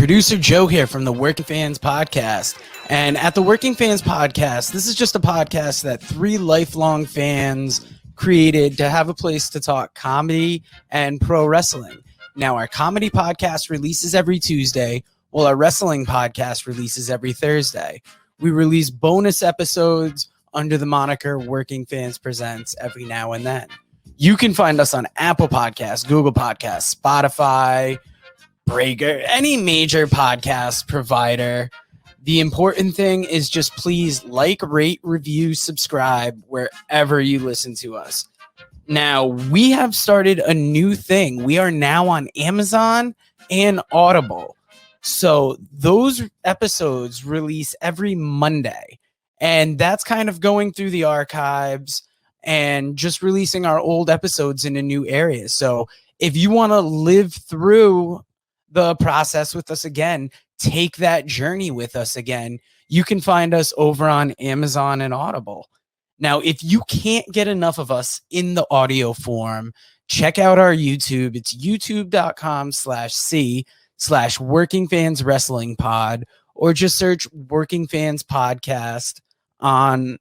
Producer Joe here from the Working Fans Podcast. And at the Working Fans Podcast, this is just a podcast that 3 lifelong fans created to have a place to talk comedy and pro wrestling. Now, our comedy podcast releases every Tuesday, while our wrestling podcast releases every Thursday. We release bonus episodes under the moniker Working Fans Presents every now and then. You can find us on Apple Podcasts, Google Podcasts, Spotify, Breaker, any major podcast provider. The important thing is just please like, rate, review, subscribe wherever you listen to us. Now, we have started a new thing. We are now on Amazon and Audible. So those episodes release every Monday. And that's kind of going through the archives and just releasing our old episodes into new areas. So if you want to live through the process with us again, take that journey with us again, you can find us over on Amazon and Audible. Now, if you can't get enough of us in the audio form, check out our YouTube. It's youtube.com/C/Working Fans Wrestling Pod, or just search Working Fans Podcast on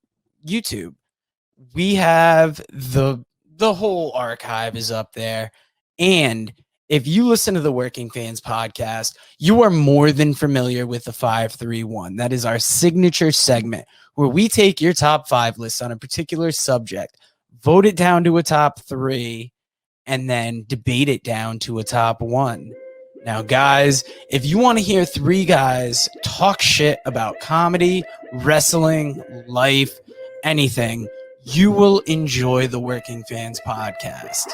YouTube. We have the whole archive is up there. And if you listen to the Working Fans Podcast, you are more than familiar with the 531. That is our signature segment where we take your top 5 lists on a particular subject, vote it down to a top 3, and then debate it down to a top 1. Now, guys, if you want to hear 3 guys talk shit about comedy, wrestling, life, anything, you will enjoy the Working Fans Podcast.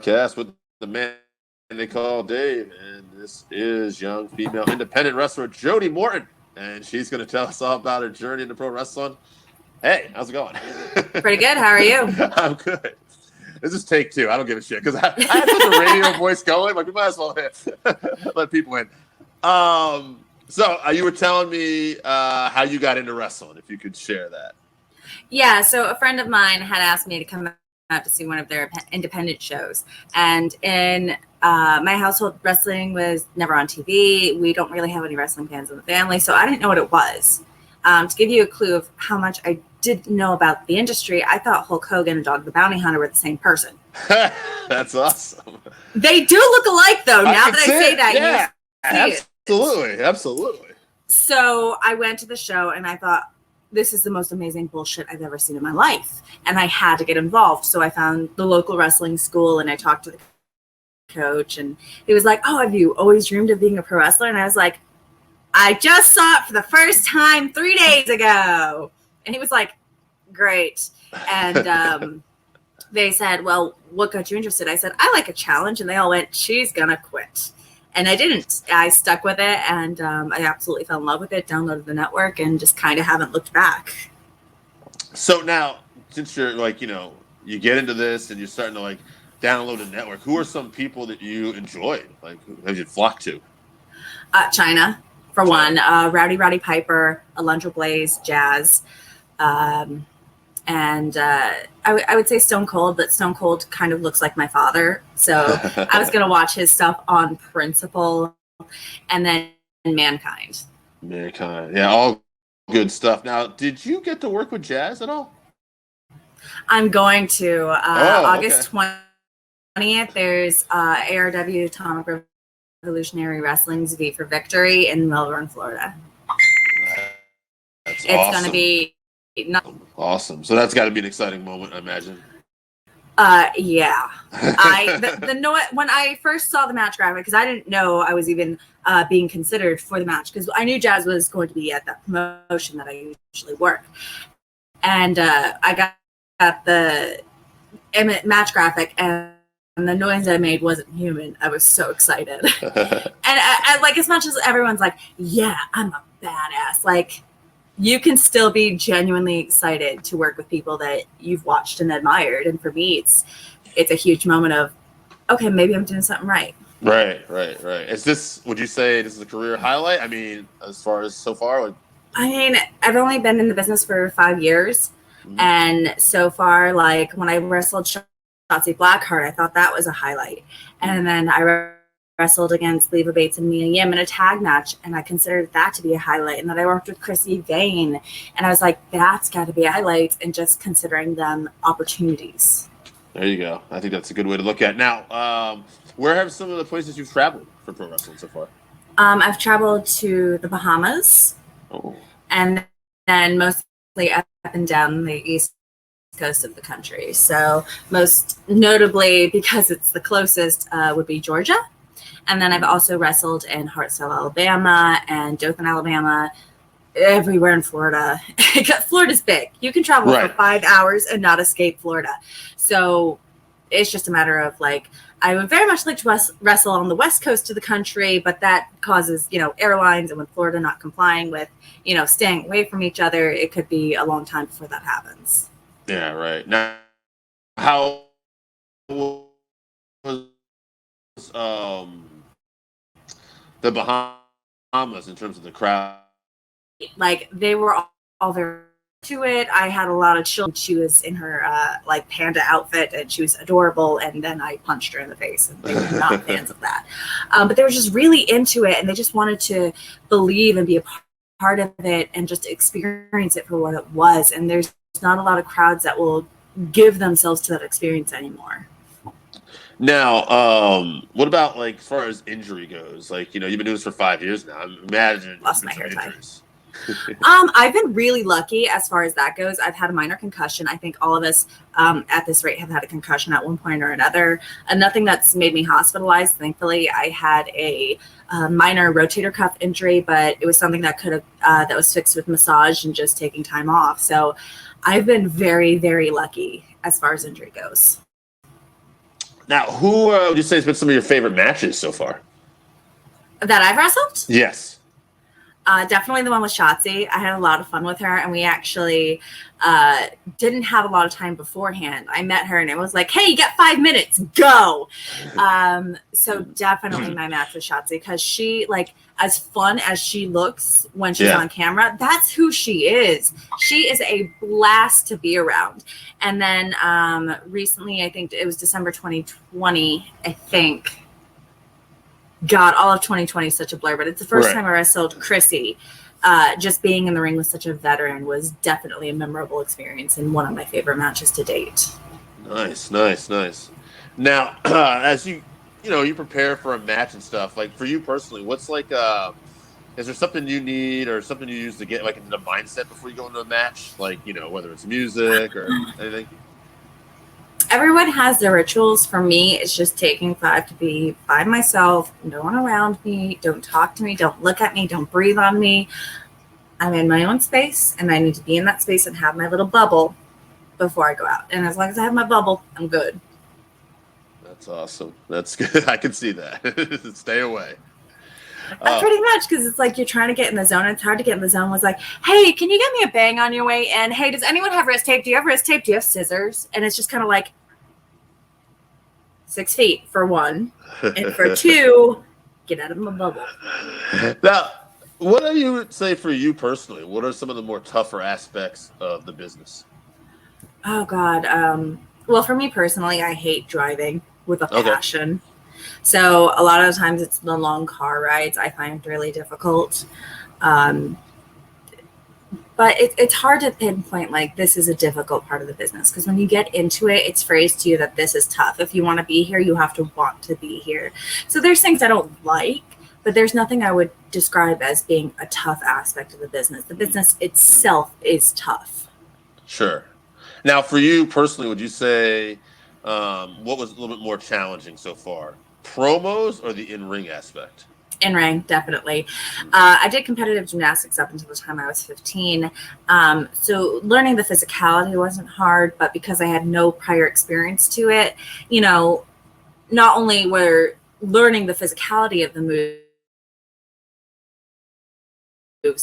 Podcast with the man they call Dave, and this is young female independent wrestler Jodie Morton, and she's going to tell us all about her journey into pro wrestling. Hey, how's it going? Pretty good. How are you? I'm good. This is take 2. I don't give a shit because I had such a radio voice going. Like we might as well let people in. So you were telling me how you got into wrestling. If you could share that. Yeah. So a friend of mine had asked me to come out to see one of their independent shows, and in my household, wrestling was never on TV. We don't really have any wrestling fans in the family, so I didn't know what it was. To give you a clue of how much I didn't know about the industry, I thought Hulk Hogan and Dog the Bounty Hunter were the same person. That's awesome. They do look alike, though. Now that I say that, yeah, you see it. Absolutely. So I went to the show, and I thought, this is the most amazing bullshit I've ever seen in my life. And I had to get involved. So I found the local wrestling school, and I talked to the coach, and he was like, oh, have you always dreamed of being a pro wrestler? And I was like, I just saw it for the first time 3 days ago. And he was like, great. And they said, well, what got you interested? I said, I like a challenge. And they all went, she's going to quit. And I didn't. I stuck with it, and I absolutely fell in love with it, downloaded the network, and just kind of haven't looked back. So now, since you're you get into this and you're starting to download the network, who are some people that you enjoyed? Who have you flocked to? China, for one. Rowdy Piper, Alundra Blaze, Jazz. And I would say Stone Cold, but Stone Cold kind of looks like my father. So I was going to watch his stuff on principle. And then Mankind. Yeah, all good stuff. Now, did you get to work with Jazz at all? I'm going to. August 20th, there's ARW Atomic Revolutionary Wrestling's V for Victory in Melbourne, Florida. It's awesome. Going to be awesome. So that's got to be an exciting moment, I imagine. Yeah. When I first saw the match graphic, because I didn't know I was even being considered for the match, because I knew Jazz was going to be at that promotion that I usually work. And I got the match graphic, and the noise I made wasn't human. I was so excited. And I, like, as much as everyone's like, yeah, I'm a badass, like, you can still be genuinely excited to work with people that you've watched and admired. And for me, it's a huge moment of, okay, maybe I'm doing something right. Right. Would you say this is a career highlight? I mean, as far as so far, like, I mean, I've only been in the business for 5 years. And so far, like, when I wrestled Shotzi Blackheart, I thought that was a highlight. And then I wrestled against Leva Bates and Mia Yim in a tag match, and I considered that to be a highlight. And then I worked with Chrissy Vane, and I was like, that's got to be a highlight, and just considering them opportunities. There you go. I think that's a good way to look at it. Now, where have some of the places you've traveled for pro wrestling so far? I've traveled to the Bahamas, and then mostly up and down the East Coast of the country. So most notably, because it's the closest, would be Georgia. And then I've also wrestled in Hartselle, Alabama, and Dothan, Alabama, everywhere in Florida. Florida's big. You can travel for 5 hours and not escape Florida. So it's just a matter of, like, I would very much like to wrestle on the West Coast of the country, but that causes, airlines, and with Florida not complying with, staying away from each other, it could be a long time before that happens. Yeah, right. Now, how was the Bahamas in terms of the crowd? Like, they were all very to it. I had a lot of children. She was in her like panda outfit, and she was adorable, and then I punched her in the face, and they were not fans of that. But they were just really into it, and they just wanted to believe and be a part of it and just experience it for what it was. And there's not a lot of crowds that will give themselves to that experience anymore. Now, what about, like, as far as injury goes? Like, you've been doing this for 5 years now. I imagine lost my hair tie. I've been really lucky as far as that goes. I've had a minor concussion. I think all of us at this rate have had a concussion at one point or another. Nothing that's made me hospitalized. Thankfully, I had a minor rotator cuff injury, but it was something that that was fixed with massage and just taking time off. So I've been very, very lucky as far as injury goes. Now, who would you say has been some of your favorite matches so far? That I've wrestled? Yes. Definitely the one with Shotzi. I had a lot of fun with her, and we actually didn't have a lot of time beforehand. I met her, and it was like, hey, you got 5 minutes, go. So definitely my match with Shotzi, because she, like, as fun as she looks when she's on camera, that's who she is. She is a blast to be around. And then recently, I think it was December 2020, I think. God, all of 2020 is such a blur, but it's the first time I wrestled Chrissy. Just being in the ring with such a veteran was definitely a memorable experience and one of my favorite matches to date. Nice. Now, as you prepare for a match and stuff, like, for you personally, what's like, is there something you need or something you use to get, like, into the mindset before you go into a match? Like, whether it's music or anything? Everyone has their rituals. For me, it's just taking 5 to be by myself, no one around me, don't talk to me, don't look at me, don't breathe on me. I'm in my own space, and I need to be in that space and have my little bubble before I go out. And as long as I have my bubble, I'm good. That's awesome. That's good. I can see that. Stay away. Pretty much, because it's like you're trying to get in the zone. It's hard to get in the zone. Was like, hey, can you get me a bang on your way? And hey, does anyone have wrist tape? Do you have wrist tape? Do you have scissors? And it's just kind of like 6 feet for one, and for 2, get out of my bubble. Now, what do you say for you personally? What are some of the more tougher aspects of the business? Oh God. Well, for me personally, I hate driving with a passion. So a lot of the times it's the long car rides I find really difficult. But it's hard to pinpoint, like, this is a difficult part of the business, because when you get into it, it's phrased to you that this is tough. If you want to be here, you have to want to be here. So there's things I don't like, but there's nothing I would describe as being a tough aspect of the business. The business itself is tough. Sure. Now, for you personally, would you say what was a little bit more challenging so far? Promos or the in-ring aspect? In-ring, definitely. I did competitive gymnastics up until the time I was 15. So learning the physicality wasn't hard, but because I had no prior experience to it, not only we're learning the physicality of the moves,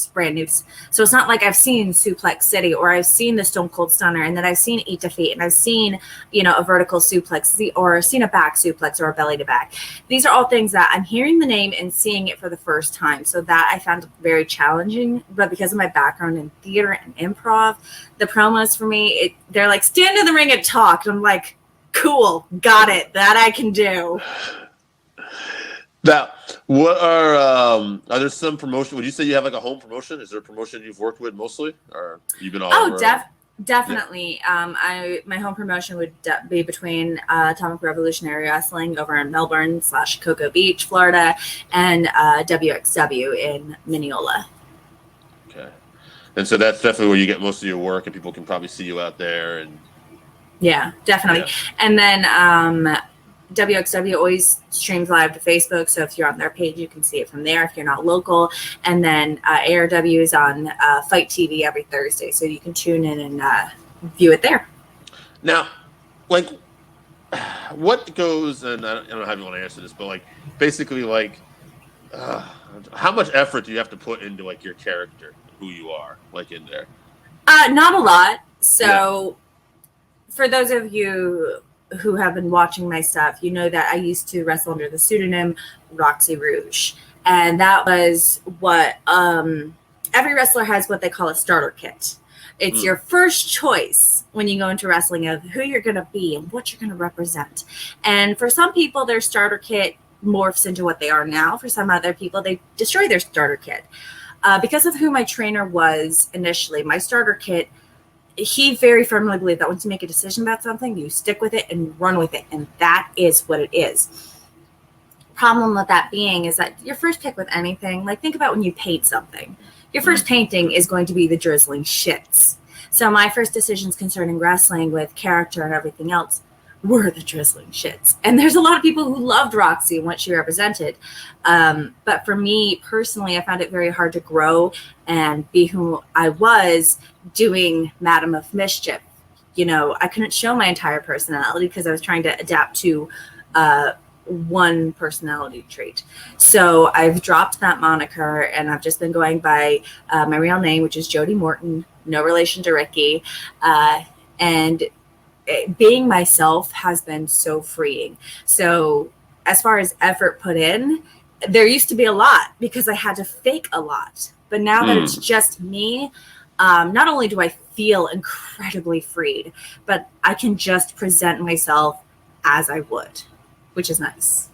brand new. So it's not like I've seen Suplex City or I've seen the Stone Cold Stunner and then I've seen Eat Defeat and I've seen, a vertical suplex or seen a back suplex or a belly to back. These are all things that I'm hearing the name and seeing it for the first time. So that I found very challenging. But because of my background in theater and improv, the promos for me, they're like, stand in the ring and talk. And I'm like, cool, got it. That I can do. Now, what are there some promotion? Would you say you have like a home promotion? Is there a promotion you've worked with mostly, or you've been all over? Definitely. Yeah. My home promotion would be between Atomic Revolutionary Wrestling over in Melbourne / Cocoa Beach, Florida, and WXW in Mineola. Okay, and so that's definitely where you get most of your work, and people can probably see you out there. And yeah, definitely. Yeah. And then WXW always streams live to Facebook, so if you're on their page, you can see it from there if you're not local. And then ARW is on Fight TV every Thursday, so you can tune in and view it there. Now, like, what goes, and I don't know how you want to answer this, but like, basically, like, how much effort do you have to put into like your character, who you are, like in there? Not a lot. So, for those of you who have been watching my stuff, you know that I used to wrestle under the pseudonym Roxy Rouge. And that was what every wrestler has what they call a starter kit. It's your first choice when you go into wrestling of who you're going to be and what you're going to represent. And for some people, their starter kit morphs into what they are now. For some other people, they destroy their starter kit. Because of who my trainer was initially, my starter kit, he very firmly believed that once you make a decision about something, you stick with it and run with it. And that is what it is. Problem with that being is that your first pick with anything, like think about when you paint something. Your first painting is going to be the drizzling shits. So my first decisions concerning wrestling with character and everything else were the drizzling shits. And there's a lot of people who loved Roxy and what she represented. But for me personally, I found it very hard to grow and be who I was doing Madam of Mischief. I couldn't show my entire personality because I was trying to adapt to one personality trait. So I've dropped that moniker and I've just been going by my real name, which is Jodie Morton, no relation to Ricky. And being myself has been so freeing. So as far as effort put in, there used to be a lot because I had to fake a lot. But now that it's just me, not only do I feel incredibly freed, but I can just present myself as I would, which is nice.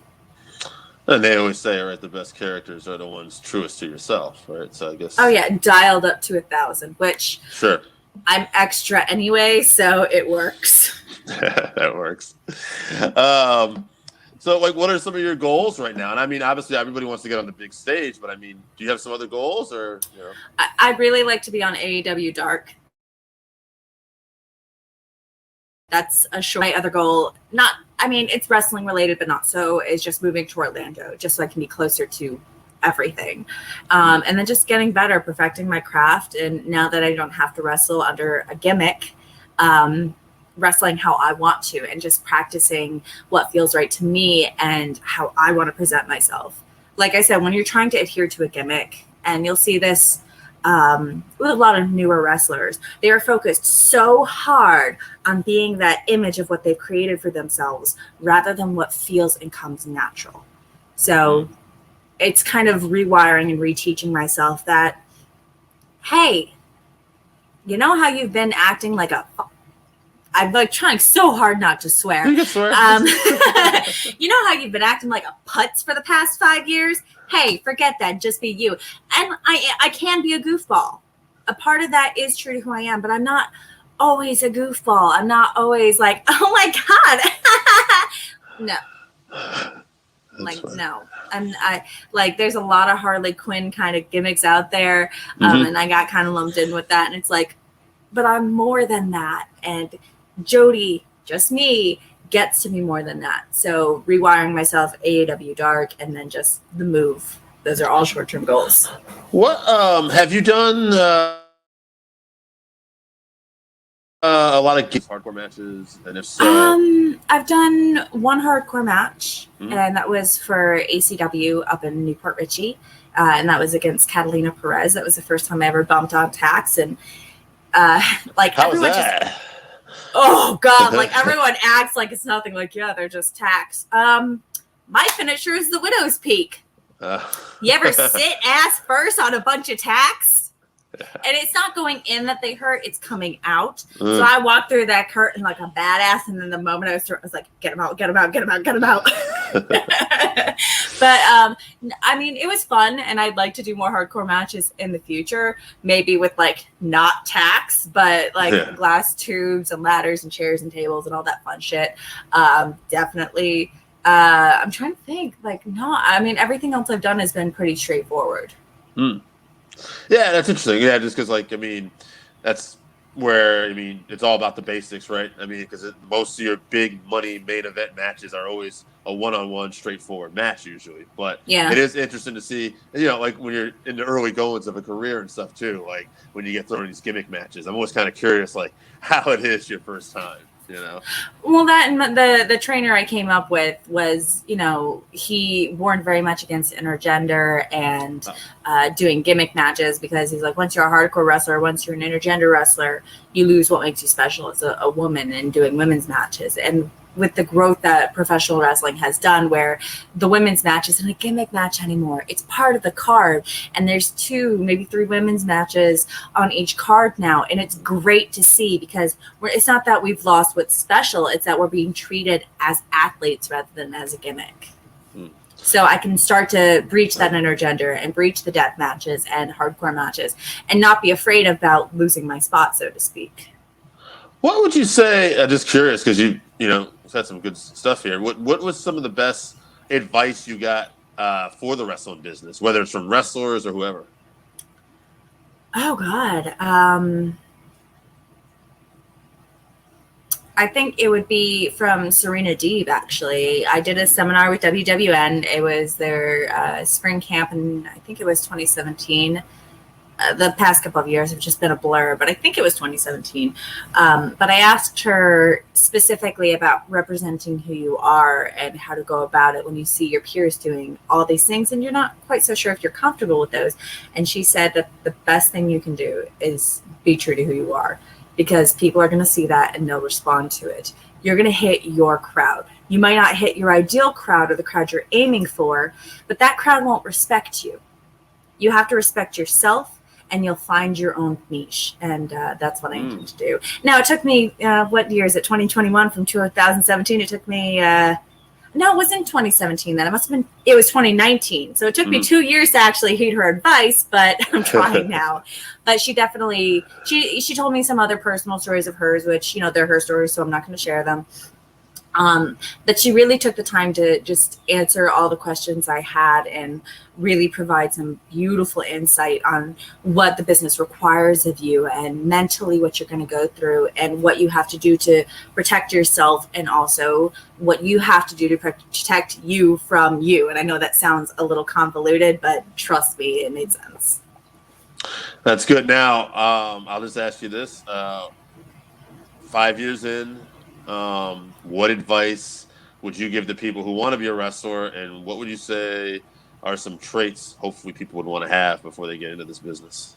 And they always say, right, the best characters are the ones truest to yourself, right? So I guess. Oh yeah, dialed up to 1,000, which sure. I'm extra anyway, so it works. That works. So, like, what are some of your goals right now? And I mean, obviously, everybody wants to get on the big stage, but I mean, do you have some other goals, or I'd really like to be on AEW Dark. That's a short. My other goal, it's wrestling related, but not so, is just moving to Orlando, just so I can be closer to everything. And then just getting better, perfecting my craft. And now that I don't have to wrestle under a gimmick, wrestling how I want to and just practicing what feels right to me and how I want to present myself. Like I said, when you're trying to adhere to a gimmick, and you'll see this with a lot of newer wrestlers, they are focused so hard on being that image of what they've created for themselves rather than what feels and comes natural. So it's kind of rewiring and reteaching myself that, hey, you know how you've been acting like I'm like trying so hard not to swear. You can swear. You know how you've been acting like a putz for the past 5 years? Hey, forget that. Just be you. And I can be a goofball. A part of that is true to who I am, but I'm not always a goofball. I'm not always like, oh my God. No. No. There's a lot of Harley Quinn kind of gimmicks out there. And I got kind of lumped in with that. And it's like, but I'm more than that. And Jodie, just me, gets to be more than that. So rewiring myself, AEW Dark, and then just the move. Those are all short-term goals. What have you done a lot of hardcore matches? And if so, I've done one hardcore match, Mhm. and that was for ACW up in Newport Richey, and that was against Catalina Perez. That was the first time I ever bumped on tax, and like how was everyone that? just, oh god, like everyone acts like it's nothing. Like, yeah, they're just tax. My finisher is the Widow's Peak. You ever sit ass first on a bunch of tacks? And it's not going in that they hurt, it's coming out. So I walked through that curtain like a badass, and then the moment I was like, get him out, get him out, get him out, get him out. But I mean, it was fun, and I'd like to do more hardcore matches in the future, maybe with like not tacks, but like glass tubes and ladders and chairs and tables and all that fun shit. Definitely. I'm trying to think, like, no, I mean, everything else I've done has been pretty straightforward. Yeah, that's interesting. Yeah, just because, like, I mean, that's where, I mean, it's all about the basics, right? I mean, because most of your big money main event matches are always a one-on-one, straightforward match usually. But it is interesting to see, you know, like when you're in the early goings of a career and stuff too, like when you get thrown in these gimmick matches. I'm always kind of curious, like, how it is your first time. You know? Well, that and the trainer I came up with was, you know, he warned very much against intergender and doing gimmick matches, because he's like, once you're a hardcore wrestler, once you're an intergender wrestler, you lose what makes you special as a woman in doing women's matches. And with the growth that professional wrestling has done, where the women's match isn't a gimmick match anymore, it's part of the card, and there's 2, maybe 3 women's matches on each card now, and it's great to see, because it's not that we've lost what's special, it's that we're being treated as athletes rather than as a gimmick. So I can start to breach that intergender and breach the death matches and hardcore matches and not be afraid about losing my spot, so to speak. What would you say? Just curious, because you know, had some good stuff here. What was some of the best advice you got for the wrestling business, whether it's from wrestlers or whoever? Oh God, I think it would be from Serena Deeb. Actually, I did a seminar with WWN. It was their spring camp, and I think it was 2017. The past couple of years have just been a blur, but I think it was 2017. But I asked her specifically about representing who you are and how to go about it when you see your peers doing all these things and you're not quite so sure if you're comfortable with those. And she said that the best thing you can do is be true to who you are, because people are going to see that and they'll respond to it. You're going to hit your crowd. You might not hit your ideal crowd or the crowd you're aiming for, but that crowd won't respect you. You have to respect yourself, and you'll find your own niche. And that's what I intend to do. Now, it took me, what year is it? 2021 from 2017. It took me, no, it wasn't 2017 then. It was 2019. So it took me 2 years to actually heed her advice, but I'm trying now. But she definitely, she told me some other personal stories of hers, which, you know, they're her stories, so I'm not going to share them. That she really took the time to just answer all the questions I had and really provide some beautiful insight on what the business requires of you and mentally what you're going to go through and what you have to do to protect yourself, and also what you have to do to protect you from you. And I know that sounds a little convoluted, but trust me, it made sense. That's good. Now, I'll just ask you this. 5 years in, what advice would you give to people who want to be a wrestler, and what would you say are some traits hopefully people would want to have before they get into this business?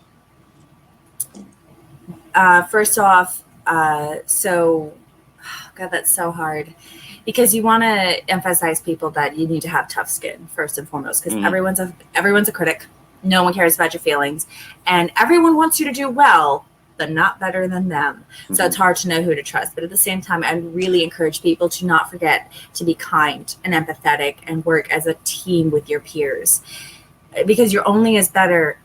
First off, God, that's so hard, because you want to emphasize people that you need to have tough skin first and foremost, because everyone's a critic. No one cares about your feelings, and everyone wants you to do well, but not better than them. So it's hard to know who to trust. But at the same time, I really encourage people to not forget to be kind and empathetic and work as a team with your peers, because you're only as better.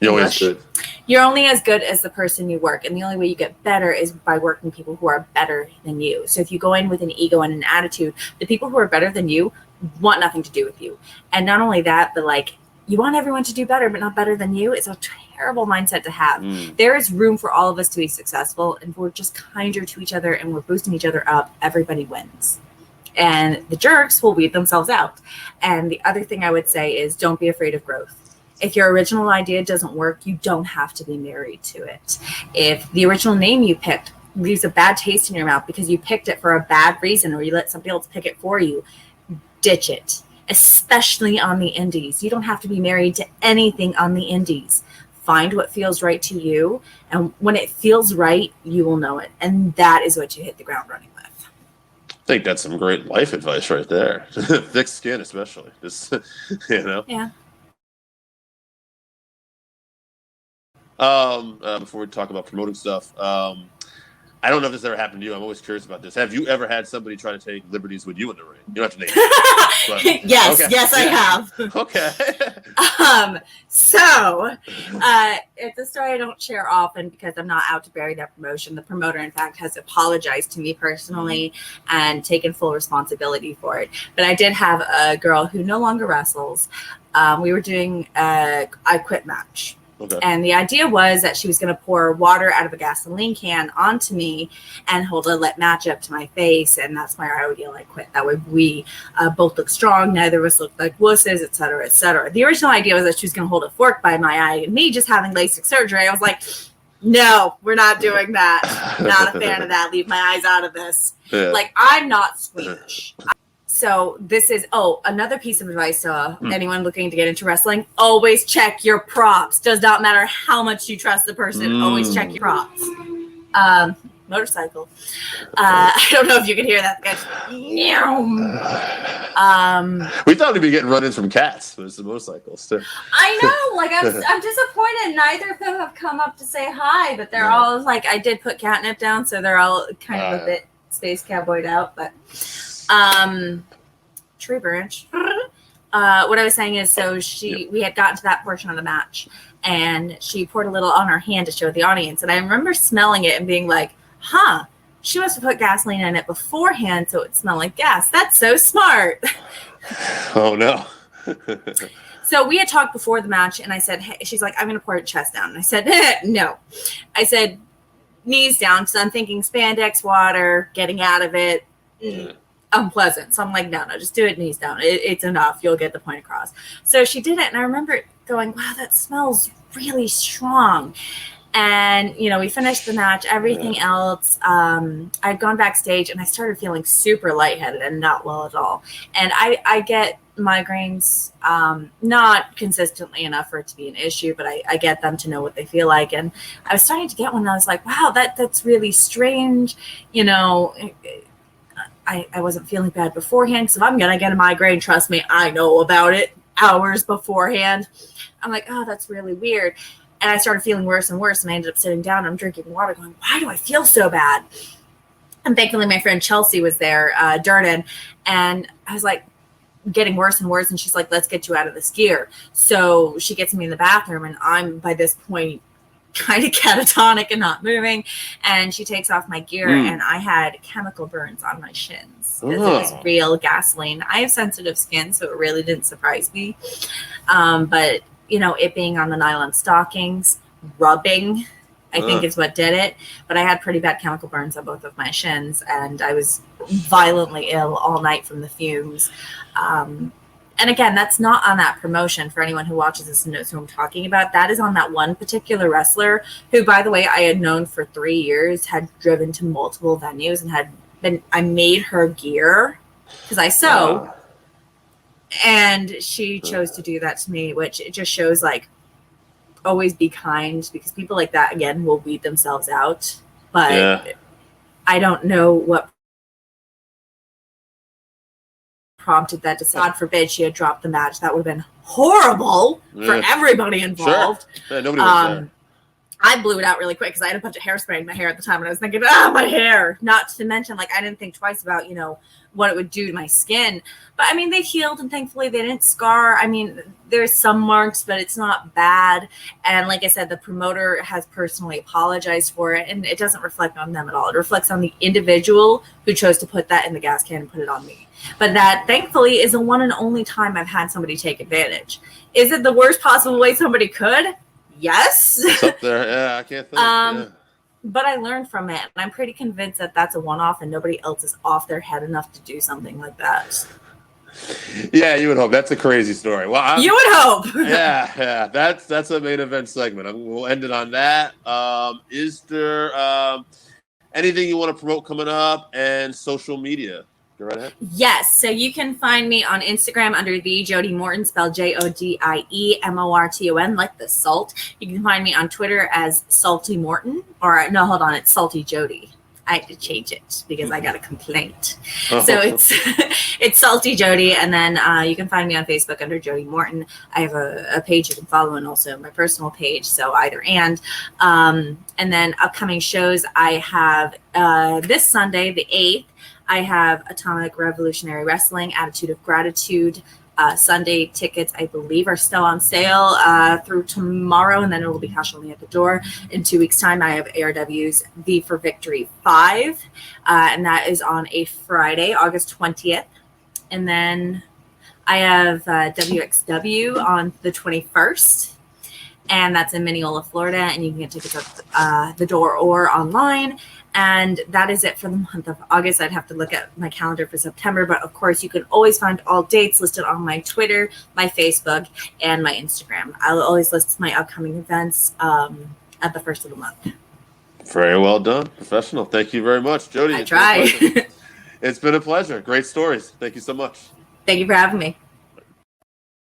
You're only as good as the person you work. And the only way you get better is by working with people who are better than you. So if you go in with an ego and an attitude, the people who are better than you want nothing to do with you. And not only that, but like, you want everyone to do better, but not better than you. It's a terrible mindset to have. There is room for all of us to be successful. And if we're just kinder to each other and we're boosting each other up, everybody wins. And the jerks will weed themselves out. And the other thing I would say is don't be afraid of growth. If your original idea doesn't work, you don't have to be married to it. If the original name you picked leaves a bad taste in your mouth because you picked it for a bad reason or you let somebody else pick it for you, ditch it, especially on the indies. You don't have to be married to anything on the indies. Find what feels right to you, and when it feels right, you will know it, and that is what you hit the ground running with. I think that's some great life advice right there. Thick skin, especially. Just, Yeah. Before we talk about promoting stuff, I don't know if this ever happened to you. I'm always curious about this. Have you ever had somebody try to take liberties with you in the ring? You don't have to name it. But, Yes, I have. Okay. So it's a story I don't share often because I'm not out to bury that promotion. The promoter, in fact, has apologized to me personally and taken full responsibility for it. But I did have a girl who no longer wrestles. We were doing a I Quit match. Okay. And the idea was that she was going to pour water out of a gasoline can onto me and hold a lit match up to my face. And that's why I would yell, I quit. That way we both look strong. Neither of us look like wusses, et cetera, et cetera. The original idea was that she was going to hold a fork by my eye. And me just having LASIK surgery, I was like, no, we're not doing that. Not a fan of that. Leave my eyes out of this. Yeah. Like, I'm not squeamish. So this is, another piece of advice to anyone looking to get into wrestling. Always check your props. Does not matter how much you trust the person. Always check your props. Motorcycle. I don't know if you can hear that. We thought we'd be getting run-ins from cats. There's the motorcycles, too. I know. Like, I'm disappointed. Neither of them have come up to say hi, but they're all like, I did put catnip down, so they're all kind of a bit space cowboyed out, but... tree branch. What I was saying is, so we had gotten to that portion of the match, and she poured a little on her hand to show the audience, and I remember smelling it and being like, she must have put gasoline in it beforehand so it smelled like gas. That's so smart. Oh no. So we had talked before the match, and I said, hey, she's like, I'm gonna pour her chest down, and I said, no. I said, knees down, because I'm thinking spandex water, getting out of it, unpleasant. So I'm like, no, just do it knees down. It's enough. You'll get the point across. So she did it, and I remember going, wow, that smells really strong. And, we finished the match, everything else. I'd gone backstage, and I started feeling super lightheaded and not well at all. And I get migraines, not consistently enough for it to be an issue, but I get them to know what they feel like. And I was starting to get one, and I was like, wow, that's really strange. I wasn't feeling bad beforehand, so if I'm going to get a migraine, trust me, I know about it hours beforehand. I'm like, oh, that's really weird. And I started feeling worse and worse, and I ended up sitting down, and I'm drinking water going, why do I feel so bad? And thankfully, my friend Chelsea was there, Durden, and I was like, getting worse and worse, and she's like, let's get you out of this gear. So she gets me in the bathroom, and I'm, by this point, kind of catatonic and not moving, and she takes off my gear, and I had chemical burns on my shins because it was real gasoline. I have sensitive skin, so it really didn't surprise me, but it being on the nylon stockings, rubbing, I think is what did it. But I had pretty bad chemical burns on both of my shins, and I was violently ill all night from the fumes. And again, that's not on that promotion. For anyone who watches this and knows who I'm talking about, that is on that one particular wrestler who, by the way, I had known for 3 years, had driven to multiple venues, and I made her gear because I sew. And she chose to do that to me, which it just shows, like, always be kind, because people like that, again, will weed themselves out. But I don't know what prompted that. God forbid she had dropped the match. That would have been horrible for everybody involved. Sure. Yeah, nobody was there. I blew it out really quick because I had a bunch of hairspray in my hair at the time, and I was thinking, my hair. Not to mention, like, I didn't think twice about, what it would do to my skin. But I mean, they've healed, and thankfully they didn't scar. I mean, there's some marks, but it's not bad. And like I said, the promoter has personally apologized for it, and it doesn't reflect on them at all. It reflects on the individual who chose to put that in the gas can and put it on me. But that, thankfully, is the one and only time I've had somebody take advantage. Is it the worst possible way somebody could? Yes. It's up there. Yeah, I can't think. But I learned from it, and I'm pretty convinced that that's a one-off, and nobody else is off their head enough to do something like that. Yeah, you would hope. That's a crazy story. Well, You would hope. yeah. That's a main event segment. We'll end it on that. Is there anything you want to promote coming up and social media? Go right ahead. Yes. So you can find me on Instagram under the Jodie Morton, spelled JodieMorton, like the salt. You can find me on Twitter as Salty Morton, or no, hold on, it's Salty Jodie. I had to change it because I got a complaint. So it's Salty Jodie, and then you can find me on Facebook under Jodie Morton. I have a page you can follow, and also my personal page. So either and then upcoming shows I have this Sunday, the 8th. I have Atomic Revolutionary Wrestling, Attitude of Gratitude. Sunday tickets, I believe, are still on sale through tomorrow, and then it will be cash only at the door. In 2 weeks' time, I have ARW's V for Victory 5, and that is on a Friday, August 20th. And then I have WXW on the 21st, and that's in Mineola, Florida, and you can get tickets at the door or online. And that is it for the month of August. I'd have to look at my calendar for September, but of course you can always find all dates listed on my Twitter, my Facebook, and my Instagram. I'll always list my upcoming events at the first of the month. Very well done. Professional. Thank you very much, Jodie. I try. It's been a pleasure. Great stories. Thank you so much. Thank you for having me.